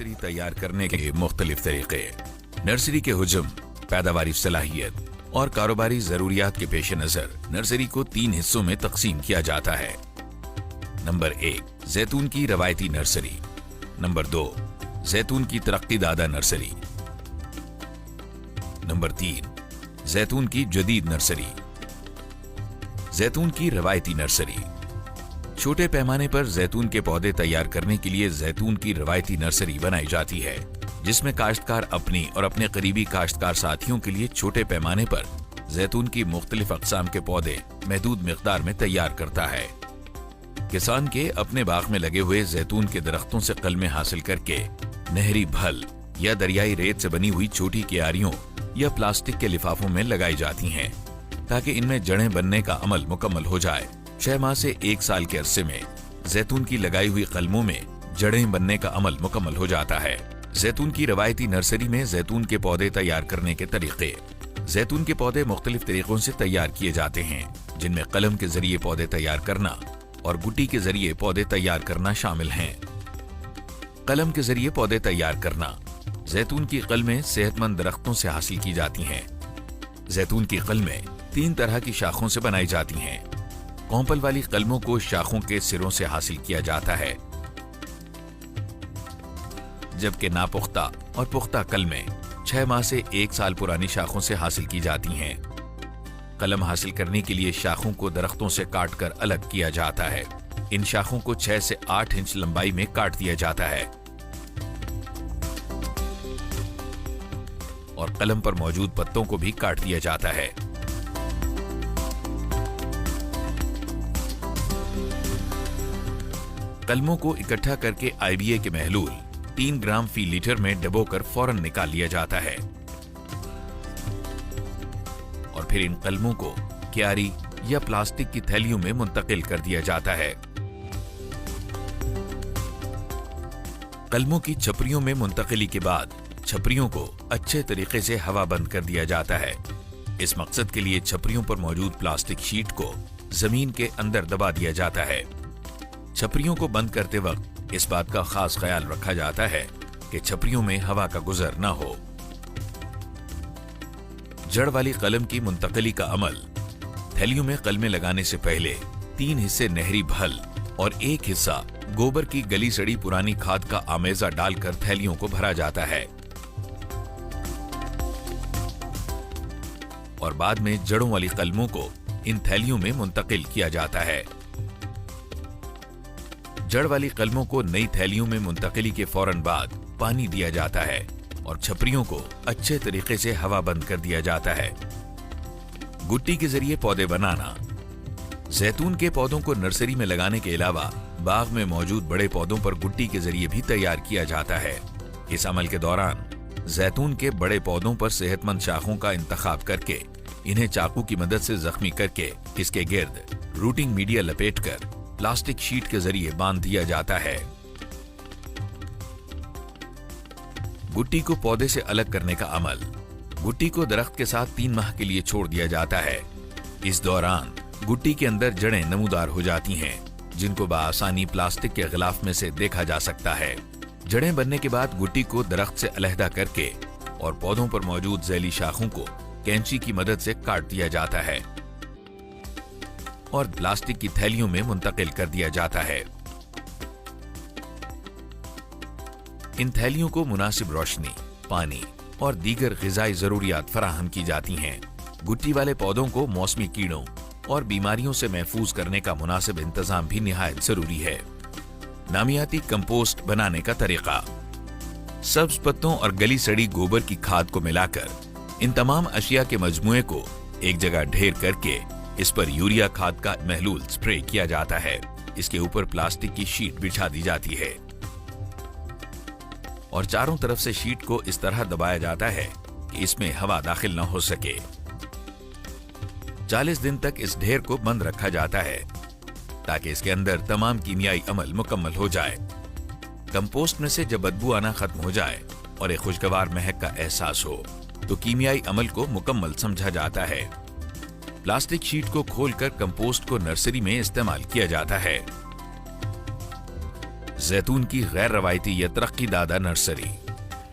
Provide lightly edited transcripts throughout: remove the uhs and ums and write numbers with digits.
Nursery तैयार करने के मुख्तलिफ तरीके। नर्सरी के हुज्म, पैदावारी सलाहियत और कारोबारी जरूरियात के पेश नजर नर्सरी को 3 हिस्सों में तकसीम किया जाता है। नंबर 1, जैतून की रवायती नर्सरी। नंबर 2, जैतून की तरक्की दादा नर्सरी। नंबर 3, जैतून की जदीद नर्सरी। जैतून की रवायती नर्सरी। छोटे पैमाने पर जैतून के पौधे तैयार करने के लिए जैतून की रवायती नर्सरी बनाई जाती है, जिसमें काश्तकार अपनी और अपने करीबी काश्तकार साथियों के लिए छोटे पैमाने पर जैतून की मुख्तलिफ अक़साम के पौधे महदूद मिक़दार में तैयार करता है। किसान के अपने बाग में लगे हुए जैतून के दरख्तों से कलमे हासिल करके नहरी भल या दरियाई रेत से बनी हुई छोटी क्यारियों या प्लास्टिक के लिफाफों में लगाई जाती हैं, ताकि इनमें जड़ें बनने का अमल मुकम्मल हो जाए। 6 माह से 1 साल के अरसे में जैतून की लगाई हुई कलमों में जड़ें बनने का अमल मुकम्मल हो जाता है। जैतून की रवायती नर्सरी में जैतून के पौधे तैयार करने के तरीके। जैतून के पौधे मुख्तलिफ तरीकों से तैयार किए जाते हैं, जिनमें कलम के जरिए पौधे तैयार करना और गुट्टी के जरिए पौधे तैयार करना शामिल हैं। कलम के जरिए पौधे तैयार करना। जैतून की कलमें सेहतमंद दरख्तों से हासिल की जाती हैं। जैतून की कलमें 3 तरह की शाखों से बनाई जाती हैं। कौंपल वाली कलमों को शाखों के सिरों से हासिल किया जाता है, जबकि नापुख्ता और पुख्ता कलमें 6 माह से 1 साल पुरानी शाखों से हासिल की जाती हैं। कलम हासिल करने के लिए शाखों को दरख्तों से काटकर अलग किया जाता है। इन शाखों को 6 से 8 इंच लंबाई में काट दिया जाता है और कलम पर मौजूद पत्तों को भी काट दिया जाता है। कलमों को इकट्ठा करके IBA के महलूल 3 ग्राम फी लीटर में डबोकर फौरन निकाल लिया जाता है और फिर इन कलमों को क्यारी या प्लास्टिक की थैलियों में मुंतकिल कर दिया जाता है। कलमों की छपरियों में मुंतकिली के बाद छपरियों को अच्छे तरीके से हवा बंद कर दिया जाता है। इस मकसद के लिए छपरियों पर मौजूद प्लास्टिक शीट को जमीन के अंदर दबा दिया जाता है। छपरियों को बंद करते वक्त इस बात का खास ख्याल रखा जाता है कि छपरियों में हवा का गुजर न हो। जड़ वाली कलम की मुंतकिली का अमल। थैलियों में कलमें लगाने से पहले 3 हिस्से नहरी भल और 1 हिस्सा गोबर की गली सड़ी पुरानी खाद का आमेजा डालकर थैलियों को भरा जाता है और बाद में जड़ों वाली कलमों को इन थैलियों में मुंतकिल किया जाता है। जड़ वाली कलमों को नई थैलियों में मुंतकिली के फौरन बाद पानी दिया जाता है और छपरियों को अच्छे तरीके से हवा बंद कर दिया जाता है। गुट्टी के जरिए पौधे बनाना। जैतून के पौधों को नर्सरी में लगाने के अलावा बाग में मौजूद बड़े पौधों पर गुट्टी के जरिए भी तैयार किया जाता है। इस अमल के दौरान जैतून के बड़े पौधों पर सेहतमंद शाखों का इंतखाब करके इन्हें चाकू की मदद से जख्मी करके इसके गिर्द रूटिंग मीडिया लपेटकर प्लास्टिक शीट के जरिए बांध दिया जाता है। गुट्टी को पौधे से अलग करने का अमल। गुट्टी को दरख्त के साथ 3 माह के लिए छोड़ दिया जाता है। इस दौरान गुट्टी के अंदर जड़ें नमूदार हो जाती हैं, जिनको बआसानी प्लास्टिक के गिलाफ में से देखा जा सकता है। जड़ें बनने के बाद गुट्टी को दरख्त से अलहदा करके और पौधों पर मौजूद जैली शाखों को कैंची की मदद से काट दिया जाता है और प्लास्टिक की थैलियों में मुंतकिल कर दिया जाता है। इन थैलियों को मुनासिब रोशनी, पानी और दीगर ग़िज़ाई ज़रूरियात फराहम की जाती हैं। गुट्टी वाले पौधों को मौसमी कीड़ों और बीमारियों से महफूज करने का मुनासिब इंतजाम भी निहायत जरूरी है। नामियाती कंपोस्ट बनाने का तरीका। सब्ज पत्तों और गली सड़ी गोबर की खाद को मिलाकर इन तमाम अशिया के मजमुए को एक जगह ढेर करके इस पर यूरिया खाद का महलूल स्प्रे किया जाता है। इसके ऊपर प्लास्टिक की शीट बिछा दी जाती है और चारों तरफ से शीट को इस तरह दबाया जाता है कि इसमें हवा दाखिल न हो सके। 40 दिन तक इस ढेर को बंद रखा जाता है ताकि इसके अंदर तमाम कीमियाई अमल मुकम्मल हो जाए। कंपोस्ट में से जब बदबू आना खत्म हो जाए और एक खुशगवार महक का एहसास हो तो कीमियाई अमल को मुकम्मल समझा जाता है। प्लास्टिक शीट को खोलकर कंपोस्ट को नर्सरी में इस्तेमाल किया जाता है। जैतून की गैर रवायती या तरक्की दादा नर्सरी।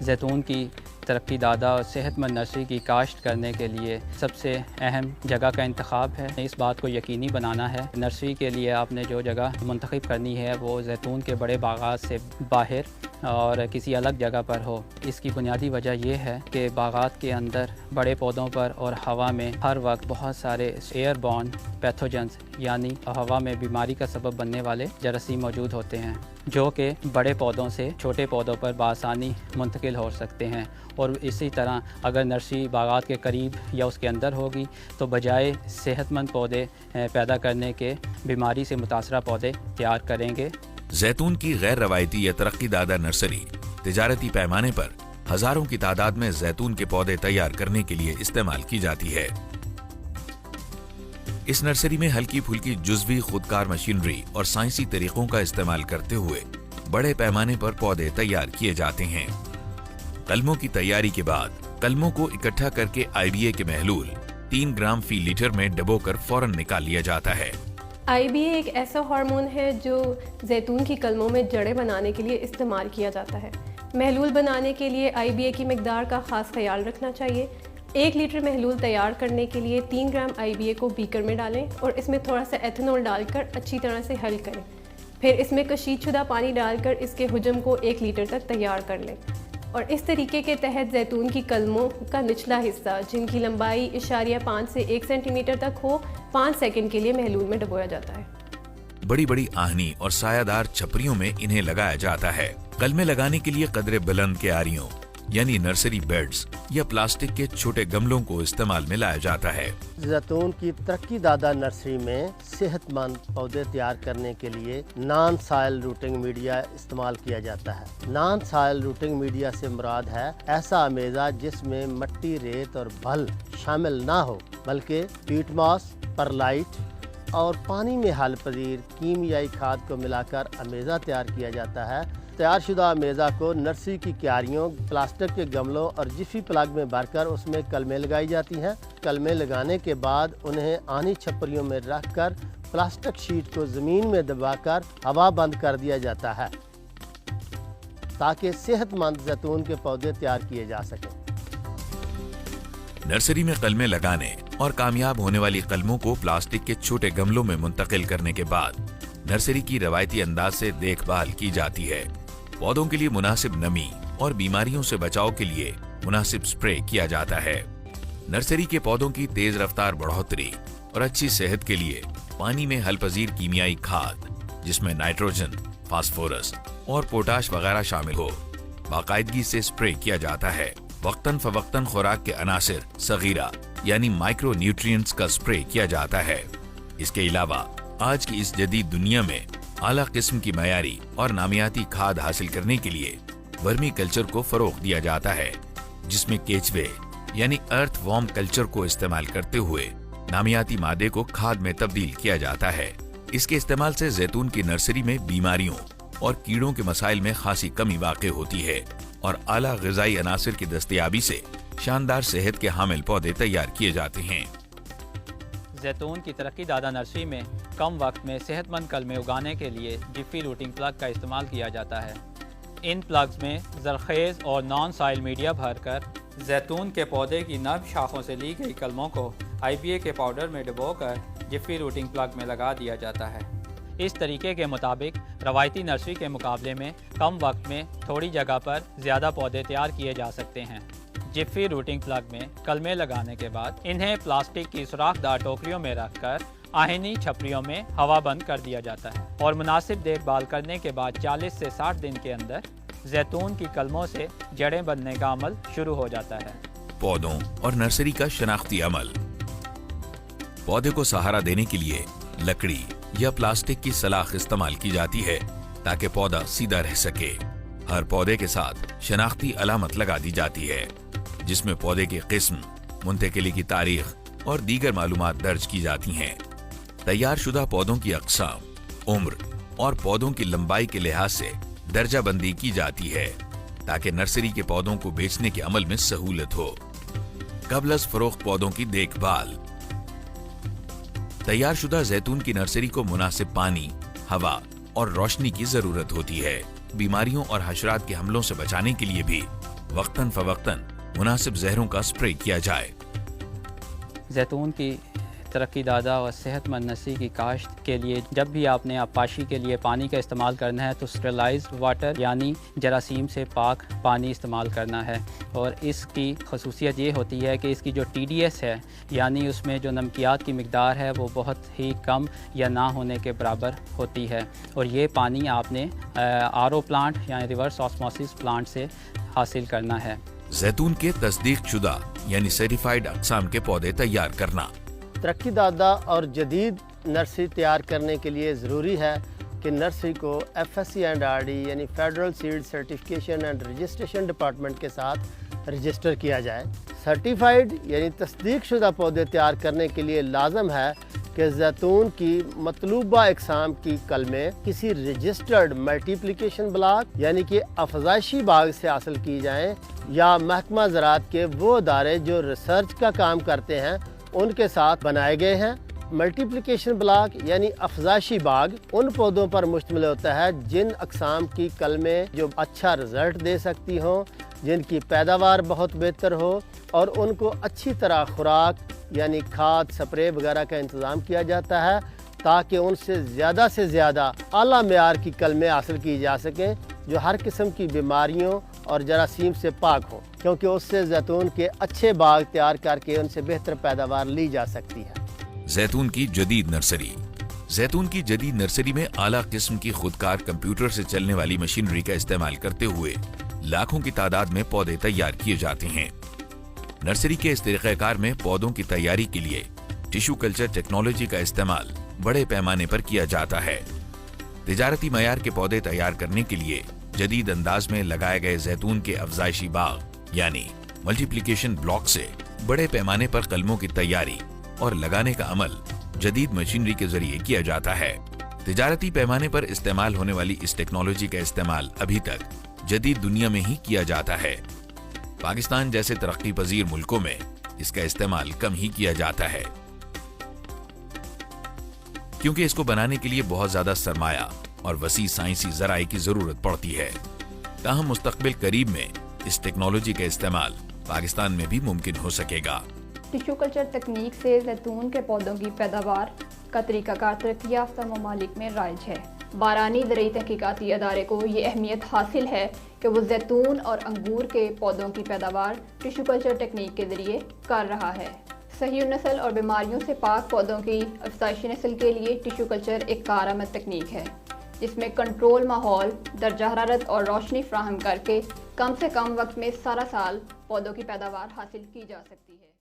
जैतून की तरक्की दादा और सेहतमंद नर्सरी की काश्त करने के लिए सबसे अहम जगह का इंतखाब है। इस बात को यकीनी बनाना है नर्सरी के लिए आपने जो जगह मुंतखब करनी है वो जैतून के बड़े बागात से बाहर और किसी अलग जगह पर हो। इसकी बुनियादी वजह यह है कि बागात के अंदर बड़े पौधों पर और हवा में हर वक्त बहुत सारे एयरबॉर्न पैथोजेंस यानी हवा में बीमारी का सबब बनने वाले जरासीम मौजूद होते हैं, जो कि बड़े पौधों से छोटे पौधों पर बआसानी मुंतकिल हो सकते हैं। और इसी तरह अगर नर्सरी बागात के करीब या उसके अंदर होगी तो बजाय सेहतमंद पौधे पैदा करने के बीमारी से मुतासरा पौधे तैयार करेंगे। जैतून की गैर रवायती या तरक्की दादा नर्सरी तिजारती पैमाने पर हजारों की तादाद में जैतून के पौधे तैयार करने के लिए इस्तेमाल की जाती है। इस नर्सरी में हल्की फुल्की जुज़वी खुदकार मशीनरी और साइंसी तरीकों का इस्तेमाल करते हुए बड़े पैमाने पर पौधे तैयार किए जाते हैं। कलमों की तैयारी के बाद कलमों को इकट्ठा करके IBA के महलूल 3 ग्राम फी लीटर में डबोकर फौरन निकाल लिया जाता है। IBA एक ऐसा हार्मोन है जो जैतून की कलमों में जड़ें बनाने के लिए इस्तेमाल किया जाता है। महलूल बनाने के लिए IBA की मिकदार का ख़ास ख्याल रखना चाहिए। 1 लीटर महलूल तैयार करने के लिए 3 ग्राम IBA को बीकर में डालें और इसमें थोड़ा सा एथेनॉल डालकर अच्छी तरह से हल करें। फिर इसमें कशीदशुदा पानी डालकर इसके हुजम को 1 लीटर तक तैयार कर लें और इस तरीके के तहत जैतून की कलमों का निचला हिस्सा, जिनकी लंबाई 0.5 से 1 सेंटीमीटर तक हो, 5 सेकंड के लिए महलूल में डुबोया जाता है। बड़ी बड़ी आहनी और सायादार छपरियों में इन्हें लगाया जाता है। कलमे लगाने के लिए कदरे बुलंद क्यारियों यानी नर्सरी बेड्स या प्लास्टिक के छोटे गमलों को इस्तेमाल में लाया जाता है। जैतून की तरक्की दादा नर्सरी में सेहतमंद पौधे तैयार करने के लिए नॉन सॉइल रूटिंग मीडिया इस्तेमाल किया जाता है। नॉन सॉइल रूटिंग मीडिया से मुराद है ऐसा अमेज़ा जिसमें मट्टी, रेत और भल शामिल ना हो, बल्कि पीट मॉस, परलाइट और पानी में हल पजीर कीमियाई खाद को मिलाकर अमेज़ा तैयार किया जाता है। तैयारशुदा अमेज़ा को नर्सरी की क्यारियों, प्लास्टिक के गमलों और जिफी प्लग में भरकर उसमें कलमें लगाई जाती हैं। कलमें लगाने के बाद उन्हें आनी छपरियों में रखकर प्लास्टिक शीट को ज़मीन में दबाकर हवा बंद कर दिया जाता है ताकि सेहतमंद जैतून के पौधे तैयार किए जा सकें। नर्सरी में कलमें लगाने और कामयाब होने वाली कलमों को प्लास्टिक के छोटे गमलों में मुंतकिल करने के बाद नर्सरी की रवायती अंदाज से देखभाल की जाती है। पौधों के लिए मुनासिब नमी और बीमारियों से बचाव के लिए मुनासिब स्प्रे किया जाता है। नर्सरी के पौधों की तेज रफ्तार बढ़ोतरी और अच्छी सेहत के लिए पानी में हलपजीर कीमियाई खाद, जिसमें नाइट्रोजन, फास्फोरस और पोटाश वगैरह शामिल हो, बाकायदगी से स्प्रे किया जाता है। वक्तन फवक्तन खुराक के अनासिर सगीरा यानी माइक्रो न्यूट्रिएंट्स का स्प्रे किया जाता है। इसके अलावा आज की इस जदीद दुनिया में आला किस्म की मयारी और नामियाती खाद हासिल करने के लिए वर्मी कल्चर को फरोग दिया जाता है, जिसमें केचवे यानी अर्थ वॉर्म कल्चर को इस्तेमाल करते हुए नामियाती मादे को खाद में तब्दील किया जाता है। इसके इस्तेमाल से जैतून की नर्सरी में बीमारियों और कीड़ों के मसाइल में खासी कमी वाक़ई होती है और आला ग़िज़ाई अनासिर की दस्तयाबी से शानदार सेहत के हामिल पौधे तैयार किए जाते हैं। जैतून की तरक्की दादा नर्सरी में कम वक्त में सेहतमंद कलमे उगाने के लिए जिफी रूटिंग प्लग का इस्तेमाल किया जाता है। इन प्लग्स में ज़रखेज़ और नॉन सॉइल मीडिया भरकर जैतून के पौधे की नर्म शाखों से ली गई कलमों को IBA के पाउडर में डुबोकर जिफी रूटिंग प्लग में लगा दिया जाता है। इस तरीके के मुताबिक रवायती नर्सरी के मुकाबले में कम वक्त में थोड़ी जगह पर ज़्यादा पौधे तैयार किए जा सकते हैं। जिफी रूटिंग प्लग में कलमे लगाने के बाद इन्हें प्लास्टिक की सुराखदार टोकरियों में रखकर आहनी छपरियों में हवा बंद कर दिया जाता है और मुनासिब देखभाल करने के बाद 40 से 60 दिन के अंदर जैतून की कलमों से जड़ें बनने का अमल शुरू हो जाता है। पौधों और नर्सरी का शनाख्ती अमल। पौधे को सहारा देने के लिए लकड़ी या प्लास्टिक की सलाख इस्तेमाल की जाती है ताकि पौधा सीधा रह सके। हर पौधे के साथ शनाख्ती अलामत लगा दी जाती है, जिसमें पौधे की किस्म, मुंतकिली की तारीख और दीगर मालूमात दर्ज की जाती हैं। तैयार शुदा पौधों की अक़साम, उम्र और पौधों की लंबाई के लिहाज से दर्जा बंदी की जाती है ताकि नर्सरी के पौधों को बेचने के अमल में सहूलत हो। क़ब्ल अज़ फ़रोख्त पौधों की देखभाल। तैयार शुदा जैतून की नर्सरी को मुनासिब पानी, हवा और रोशनी की जरूरत होती है। बीमारियों और हशरात के हमलों से बचाने के लिए भी वक्तन फवक्तन मुनासिब जहरों का स्प्रे किया जाए। जैतून की तरक्की दादा और सेहतमंद नस्ली की काश्त के लिए जब भी आपने आबपाशी के लिए पानी का इस्तेमाल करना है तो स्टरलाइज्ड वाटर यानी जरासीम से पाक पानी इस्तेमाल करना है। और इसकी खसूसियत ये होती है कि इसकी जो TDS है यानी उसमें जो नमकियात की मिकदार है वो बहुत ही कम या ना होने के बराबर होती है। और ये पानी आपने RO प्लांट यानी रिवर्स ऑस्मोसिस प्लांट से हासिल करना है। जैतून के तस्दीक शुदा यानी सर्टिफाइड अक़साम के पौधे तैयार करना। तरक्की दादा और जदीद नर्सरी तैयार करने के लिए ज़रूरी है कि नर्सरी को FSC एंड RD यानी federal seed certification and registration department के साथ रजिस्टर किया जाए। सर्टिफाइड यानी तस्दीक शुदा पौधे तैयार करने के लिए लाजम है कि जैतून की मतलूबा अक़साम की कलमें किसी रजिस्टर्ड मल्टीप्लिकेशन ब्लॉक यानी कि अफजाइशी बाग से हासिल की जाएँ या महकमा ज़राअत के वो अदारे जो रिसर्च का काम करते हैं उनके साथ बनाए गए हैं। मल्टीप्लिकेशन ब्लॉक यानी अफजाइशी बाग उन पौधों पर मुश्तमिल होता है जिन अक़साम की कलमें जो अच्छा रिज़ल्ट दे सकती हों, जिनकी पैदावार बहुत बेहतर हो और उनको अच्छी तरह खुराक यानी खाद स्प्रे वगैरह का इंतज़ाम किया जाता है ताकि उनसे ज़्यादा आला मेयार की कलमें हासिल की जा सकें जो हर किस्म की बीमारियों और जरासीम से पाक हो, क्योंकि उससे जैतून के अच्छे बाग तैयार करके उनसे बेहतर पैदावार ली जा सकती है। जैतून की जदीद नर्सरी। जैतून की जदीद नर्सरी में आला किस्म की खुदकार कंप्यूटर से चलने वाली मशीनरी का इस्तेमाल करते हुए लाखों की तादाद में पौधे तैयार किए जाते हैं। नर्सरी के इस तरीक़ेकार में पौधों की तैयारी के लिए टिश्यू कल्चर टेक्नोलॉजी का इस्तेमाल बड़े पैमाने पर किया जाता है। तिजारती मयार के पौधे तैयार करने के लिए जदीद अंदाज में लगाए गए जैतून के अफजाइशी बाग यानी मल्टीप्लिकेशन ब्लॉक से बड़े पैमाने पर कलमों की तैयारी और लगाने का अमल जदीद मशीनरी के जरिए किया जाता है। तिजारती पैमाने पर इस्तेमाल होने वाली इस टेक्नोलॉजी का इस्तेमाल अभी तक जदीद दुनिया में ही किया जाता है। पाकिस्तान जैसे तरक्की पजीर मुल्कों में इसका इस्तेमाल कम ही किया जाता है क्योंकि इसको बनाने के लिए बहुत ज्यादा सरमाया और वसी साइंसी जराए की जरूरत पड़ती है। ताहम मुस्तकबिल करीब में इस टेक्नोलॉजी का इस्तेमाल पाकिस्तान में भी मुमकिन हो सकेगा। टिश्यू कल्चर तकनीक से जैतून के पौधों की पैदावार का तरीकाकार तरक्की याफ्ता ममालिक में राइज है। बारानी ज़रूरी तहकीकाती अदारे को ये अहमियत हासिल है कि वो जैतून और अंगूर के पौधों की पैदावार टिश्यू कल्चर तकनीक के ज़रिए कर रहा है। सही नस्ल और बीमारियों से पाक पौधों की अफजाइशी नस्ल के लिए टिश्यू कल्चर एक कारआमद तकनीक है जिसमें कंट्रोल माहौल, दर्जा हरारत और रोशनी फ्राहम करके कम से कम वक्त में सारा साल पौधों की पैदावार हासिल की जा सकती है।